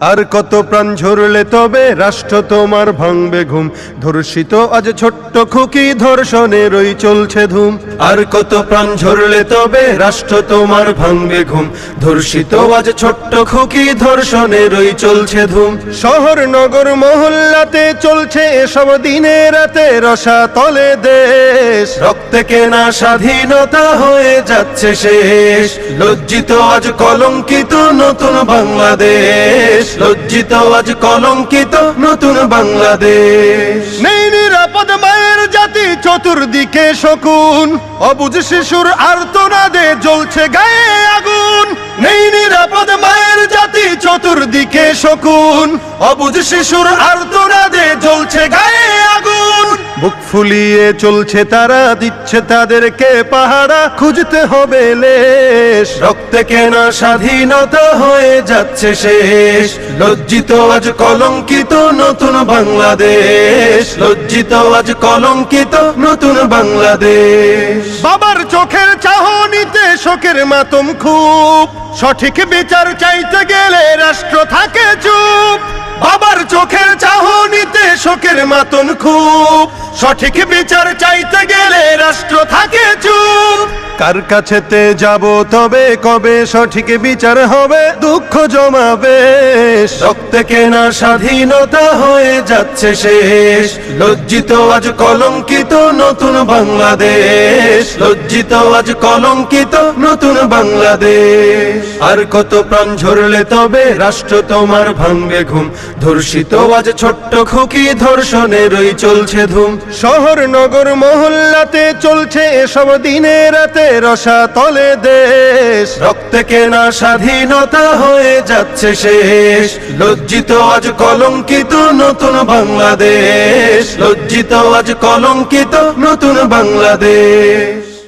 আর কত প্রাণ ঝরলে তবে রাষ্ট্র তোমার ভাঙবে ঘুম। ধর্ষিত আজ ছোট্ট খুকি, ধর্ষণেরই চলছে ধুম। আর কত প্রাণ ঝরলে তবে রাষ্ট্র তোমার ভাঙবে ঘুম। ধর্ষিত আজ ছোট্ট খুকি, ধর্ষণেরই চলছে ধুম। শহর নগর মহল্লাতে চলছে এসব দিনে রাতে, রসাতলে দেশ রক্তে কেনা স্বাধীনতা হয়ে যাচ্ছে শেষ। লজ্জিত আজ কলঙ্কিত নতুন বাংলাদেশ, লজ্জিত আজ কলঙ্কিত নতুন বাংলাদেশ। নেই নিরাপদ মায়ের জাতি, চতুর্দিকে শকুন, অবুঝ শিশুর আর্তনাদে জ্বলছে গায়ে আগুন। নেই নিরাপদ মায়ের জাতি, চতুর্দিকে শকুন, অবুঝ শিশুর আর্তনাদে জ্বলছে গায়ে আগুন। বুক ফুলিয়ে চলছে তারা, দিচ্ছে তাদেরকে পাহারা, খুঁজতে হবে লেশ। রক্তে কেনা স্বাধীনতা হয়ে যাচ্ছে শেষ। লজ্জিত আজ কলঙ্কিত নতুন বাংলাদেশ, লজ্জিত আজ কলঙ্কিত নতুন বাংলাদেশ। বাবার চোখের চাহনিতে শোকের মাতম খুব, সঠিক বিচার চাইতে গেলে রাষ্ট্র থাকে চুপ। বাবার চোখের চাহনিতে শোকের মাতন খুব, সঠিক বিচার চাইতে গেলে রাষ্ট্র থাকে চুপ। কার কাছেতে যাব তবে কবে সঠিক বিচার হবে, দুঃখ জমাবে। রক্তে কেনা স্বাধীনতা হয়ে যাচ্ছে শেষ। লজ্জিত আজ কলঙ্কিত নতুন বাংলাদেশ, লজ্জিত আজ কলঙ্কিত নতুন বাংলাদেশ। আর কত প্রাণ ঝরলে তবে রাষ্ট্র তোমার ভাঙবে ঘুম। ধর্ষিত আজ ছোট্ট খুকি, ধর্ষণেরই চলছে ধুম। শহর নগর মহল্লাতে চলছে এসব দিনে রাতে, রসাতলে দেশ রক্তে কেনা স্বাধীনতা হয়ে যাচ্ছে শেষ। লজ্জিত আজ কলঙ্কিত নতুন বাংলাদেশ, লজ্জিত আজ কলঙ্কিত নতুন বাংলাদেশ।